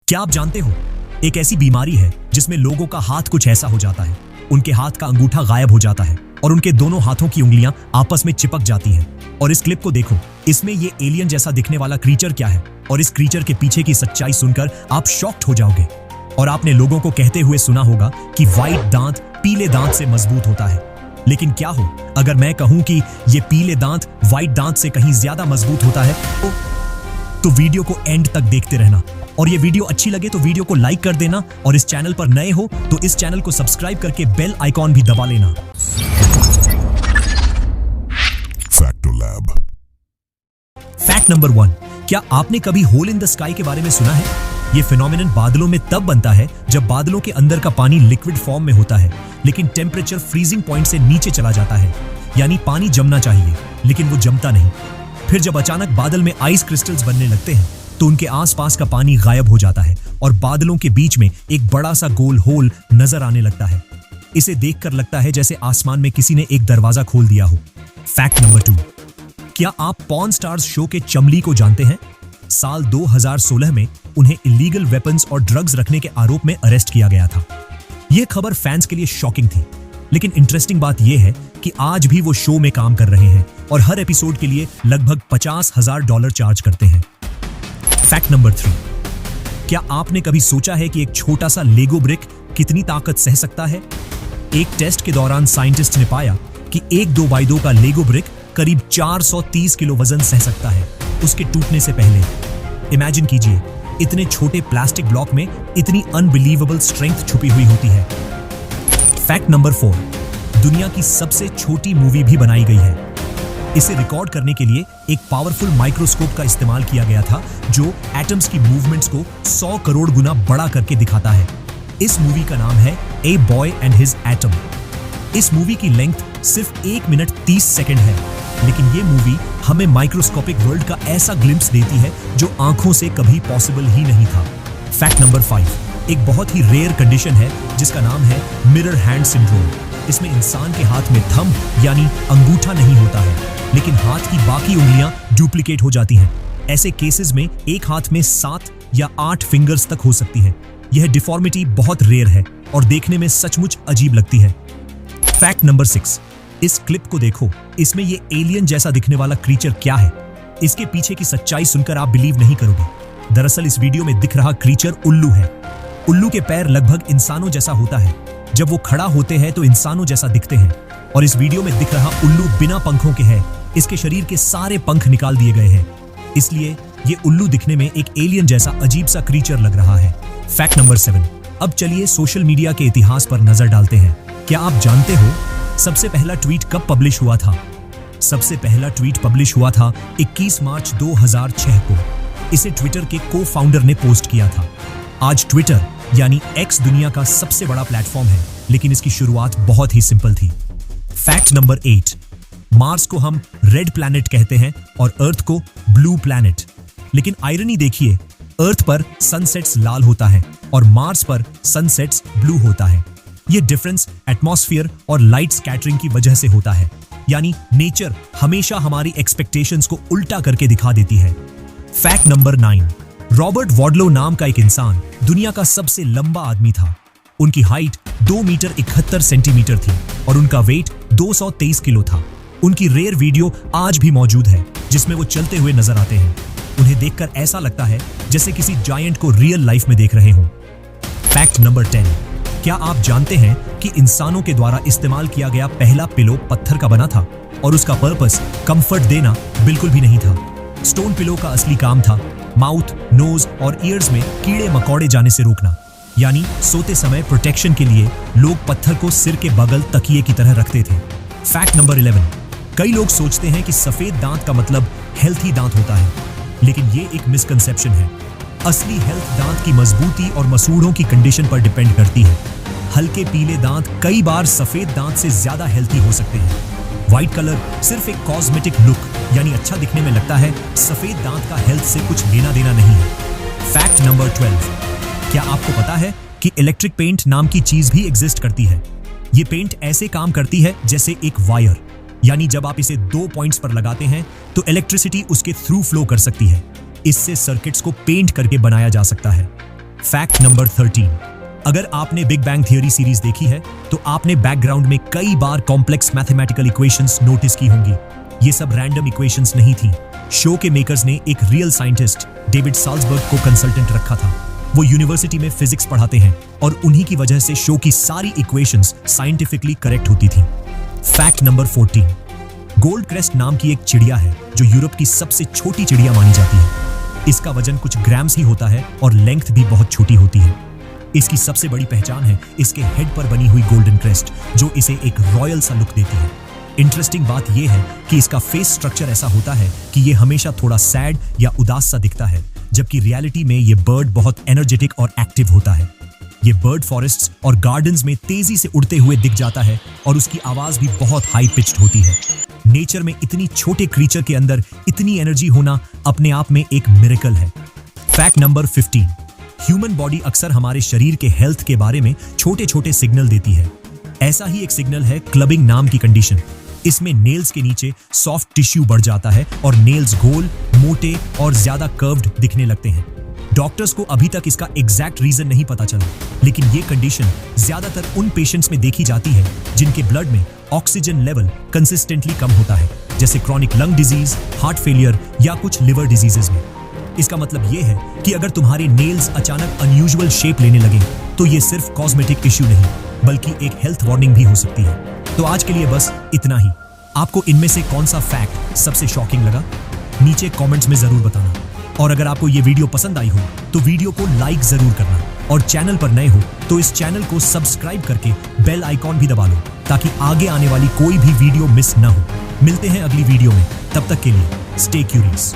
क्या आप जानते हो, एक ऐसी बीमारी है जिसमें लोगों का हाथ कुछ ऐसा हो जाता है, उनके हाथ का अंगूठा गायब हो जाता है और उनके दोनों हाथों की उंगलियां आपस में चिपक जाती हैं। और इस क्लिप को देखो, इसमें ये एलियन जैसा दिखने वाला क्रीचर क्या है और इस क्रीचर के पीछे की सच्चाई सुनकर आप शॉक्ड हो जाओगे। और आपने लोगों को कहते हुए सुना होगा कि व्हाइट दांत पीले दांत से मजबूत होता है, लेकिन क्या हो अगर मैं कहूं कि ये पीले दांत व्हाइट दांत से कहीं ज्यादा मजबूत होता है? तो वीडियो को एंड तक देखते रहना। और ये वीडियो अच्छी लगे तो वीडियो को लाइक कर देना, और इस चैनल पर नए हो तो इस चैनल को सब्सक्राइब करके बेल आइकॉन भी दबा लेना। फैक्ट नंबर 1, क्या आपने कभी होल इन द स्काई के बारे में सुना है? ये फिनोमिनन बादलों में तब बनता है जब बादलों के अंदर का पानी लिक्विड फॉर्म में होता है, लेकिन टेम्परेचर फ्रीजिंग पॉइंट से नीचे चला जाता है। यानी पानी जमना चाहिए लेकिन वो जमता नहीं। फिर जब अचानक बादल में आइस क्रिस्टल्स बनने लगते हैं तो उनके आसपास का पानी गायब हो जाता है और बादलों के बीच में एक बड़ा सा गोल होल नजर आने लगता है। इसे देखकर लगता है जैसे आसमान में किसी ने एक दरवाजा खोल दिया हो। फैक्ट नंबर 2, क्या आप पॉर्न स्टार्स शो के चमली को जानते हैं? साल 2016 में उन्हें इलीगल वेपन्स और ड्रग्स रखने के आरोप में अरेस्ट किया गया था। यह खबर फैंस के लिए शॉकिंग थी, लेकिन इंटरेस्टिंग बात यह है कि आज भी वो शो में काम कर रहे हैं और हर एपिसोड के लिए लगभग $50,000 चार्ज करते हैं। फैक्ट नंबर 3, क्या आपने कभी सोचा है कि एक छोटा सा लेगो ब्रिक कितनी ताकत सह सकता है? एक टेस्ट के दौरान साइंटिस्ट ने पाया कि एक 2x2 का लेगो ब्रिक करीब 430 किलो वजन सह सकता है उसके टूटने से पहले। इमेजिन कीजिए, इतने छोटे प्लास्टिक ब्लॉक में इतनी अनबिलीवेबल स्ट्रेंथ छुपी हुई होती है। फैक्ट नंबर 4, दुनिया की सबसे छोटी मूवी भी बनाई गई है। इसे रिकॉर्ड करने के लिए एक पावरफुल माइक्रोस्कोप का इस्तेमाल किया गया था जो एटम्स की मूवमेंट्स को 100 करोड़ गुना बड़ा करके दिखाता है। इस मूवी का नाम है a boy and his atom. इस मूवी की लेंथ सिर्फ 1 मिनट 30 सेकंड है, लेकिन ये मूवी हमें माइक्रोस्कोपिक वर्ल्ड का ऐसा ग्लिम्प्स देती है जो आंखों से कभी पॉसिबल ही नहीं था। फैक्ट नंबर 5, एक बहुत ही रेयर कंडीशन है जिसका नाम है मिरर हैंड सिंड्रोम। इसमें इंसान के हाथ में थंब यानी अंगूठा नहीं होता है, लेकिन हाथ की बाकी उंगलियां डुप्लीकेट हो जाती हैं। ऐसे केसेस में एक हाथ में 7 या 8 फिंगर्स तक हो सकती है। यह डिफॉर्मिटी बहुत रेयर है और देखने में सचमुच अजीब लगती है। फैक्ट नंबर 6, इस क्लिप को देखो, इसमें ये एलियन जैसा दिखने वाला क्रीचर क्या है? इसके पीछे की सच्चाई सुनकर आप बिलीव नहीं करोगे। दरअसल इस वीडियो में दिख रहा क्रीचर उल्लू है। उल्लू के पैर लगभग इंसानों जैसा होता है। जब वो खड़ा होते हैं तो इंसानों जैसा दिखते हैं, और इस वीडियो में दिख रहा उल्लू बिना पंखों के है। इसके शरीर के सारे पंख निकाल दिए गए हैं, इसलिए ये उल्लू दिखने में एक एलियन जैसा अजीब सा क्रीचर लग रहा है। फैक्ट नंबर 7, अब चलिए सोशल मीडिया के इतिहास पर नजर डालते हैं। क्या आप जानते हो सबसे पहला ट्वीट कब पब्लिश हुआ था? सबसे पहला ट्वीट पब्लिश हुआ था 21 मार्च 2006 को। इसे ट्विटर के को फाउंडर ने पोस्ट किया था। आज ट्विटर यानी एक्स दुनिया का सबसे बड़ा प्लेटफॉर्म है, लेकिन इसकी शुरुआत बहुत ही सिंपल थी। फैक्ट नंबर 8, मार्स को हम रेड प्लैनेट कहते हैं और अर्थ को ब्लू प्लैनेट। लेकिन आयरनी देखिए, अर्थ पर सनसेट्स लाल होता है और मार्स पर सनसेट्स ब्लू होता है। यह डिफरेंस एटमॉस्फेयर और लाइट स्कैटरिंग की वजह से होता है। यानी नेचर हमेशा हमारी एक्सपेक्टेशंस को उल्टा करके दिखा देती है। फैक्ट नंबर 9, रॉबर्ट वॉडलो नाम का एक इंसान दुनिया का सबसे लंबा आदमी था। उनकी हाइट 2 मीटर 71 सेंटीमीटर थी और उनका वेट 223 किलो था। उनकी रेयर वीडियो आज भी मौजूद है जिसमें वो चलते हुए नजर आते हैं। उन्हें देखकर ऐसा लगता है जैसे किसी जायंट को रियल लाइफ में देख रहे हों। फैक्ट नंबर 10, क्या आप जानते हैं कि इंसानों के द्वारा इस्तेमाल किया गया पहला पिलो पत्थर का बना था और उसका पर्पस कंफर्ट देना बिल्कुल भी नहीं था। स्टोन पिलो का असली काम था माउथ, नोज और ईयर्स में कीड़े मकोड़े जाने से रोकना। यानी सोते समय प्रोटेक्शन के लिए लोग पत्थर को सिर के बगल तकिए की तरह रखते थे। फैक्ट नंबर 11, कई लोग सोचते हैं कि सफेद दांत का मतलब हेल्थी दांत होता है, लेकिन ये एक मिसकंसेप्शन है। असली हेल्थ दांत की मजबूती और मसूड़ों की कंडीशन पर डिपेंड करती है। हल्के पीले दांत कई बार सफेद दांत से ज्यादा हेल्थी हो सकते हैं। व्हाइट कलर सिर्फ एक कॉस्मेटिक लुक यानी अच्छा दिखने में लगता है, सफेद दांत का हेल्थ से कुछ लेना देना नहीं है। फैक्ट नंबर 12, क्या आपको पता है कि इलेक्ट्रिक पेंट नाम की चीज भी एग्जिस्ट करती है? ये पेंट ऐसे काम करती है जैसे एक वायर, यानी जब आप इसे 2 पॉइंट्स पर लगाते हैं तो इलेक्ट्रिसिटी उसके थ्रू फ्लो कर सकती है। इससे सर्किट्स को पेंट करके बनाया जा सकता है। Fact number 13। अगर आपने बिग बैंग थियरी सीरीज देखी है तो आपने बैकग्राउंड में कई बार कॉम्प्लेक्स मैथमेटिकल इक्वेशंस नोटिस की होंगी। ये सब रैंडम इक्वेशंस नहीं थी। शो के मेकर्स ने एक रियल साइंटिस्ट डेविड साल्सबर्ग को कंसल्टेंट रखा था। वो यूनिवर्सिटी में फिजिक्स पढ़ाते हैं और उन्हीं की वजह से शो की सारी इक्वेशंस साइंटिफिकली करेक्ट होती थी। Fact number 14। गोल्ड क्रेस्ट नाम की एक चिड़िया है जो यूरोप की सबसे छोटी चिड़िया मानी जाती है। इसका वजन कुछ ग्राम्स ही होता है और लेंथ भी बहुत छोटी होती है। इसकी सबसे बड़ी पहचान है इसके हेड पर बनी हुई गोल्डन क्रेस्ट जो इसे एक रॉयल सा लुक देती है। इंटरेस्टिंग बात यह है कि इसका फेस स्ट्रक्चर ऐसा होता है कि ये हमेशा थोड़ा सैड या उदास सा दिखता है, जबकि रियलिटी में ये बर्ड बहुत एनर्जेटिक और एक्टिव होता है। ये बर्ड फॉरेस्ट्स और गार्डन्स में तेजी से उड़ते हुए दिख जाता है और उसकी आवाज भी बहुत हाई पिच्ड होती है। नेचर में इतनी छोटे क्रीचर के अंदर इतनी एनर्जी होना अपने आप में एक मिरेकल है। Fact number 15। ह्यूमन बॉडी अक्सर हमारे शरीर के हेल्थ के बारे में छोटे छोटे सिग्नल देती है। ऐसा ही एक सिग्नल है क्लबिंग नाम की कंडीशन। इसमें नेल्स के नीचे सॉफ्ट टिश्यू बढ़ जाता है और नेल्स गोल, मोटे और ज्यादा कर्व्ड दिखने लगते हैं। डॉक्टर्स को अभी तक इसका एग्जैक्ट रीजन नहीं पता चला, लेकिन ये कंडीशन ज्यादातर उन पेशेंट्स में देखी जाती है जिनके ब्लड में ऑक्सीजन लेवल कंसिस्टेंटली कम होता है, जैसे chronic lung disease, heart failure या कुछ लिवर डिजीजेस में। इसका मतलब ये है कि अगर तुम्हारे नेल्स अचानक अनयूजुअल शेप लेने लगे तो ये सिर्फ कॉस्मेटिक इश्यू नहीं बल्कि एक हेल्थ वार्निंग भी हो सकती है। तो आज के लिए बस इतना ही। आपको इनमें से कौन सा फैक्ट सबसे शॉकिंग लगा, नीचे कमेंट्स में जरूर बताना। और अगर आपको ये वीडियो पसंद आई हो तो वीडियो को लाइक जरूर करना, और चैनल पर नए हो तो इस चैनल को सब्सक्राइब करके बेल आइकॉन भी दबा लो ताकि आगे आने वाली कोई भी वीडियो मिस ना हो। मिलते हैं अगली वीडियो में, तब तक के लिए स्टे क्यूरियस।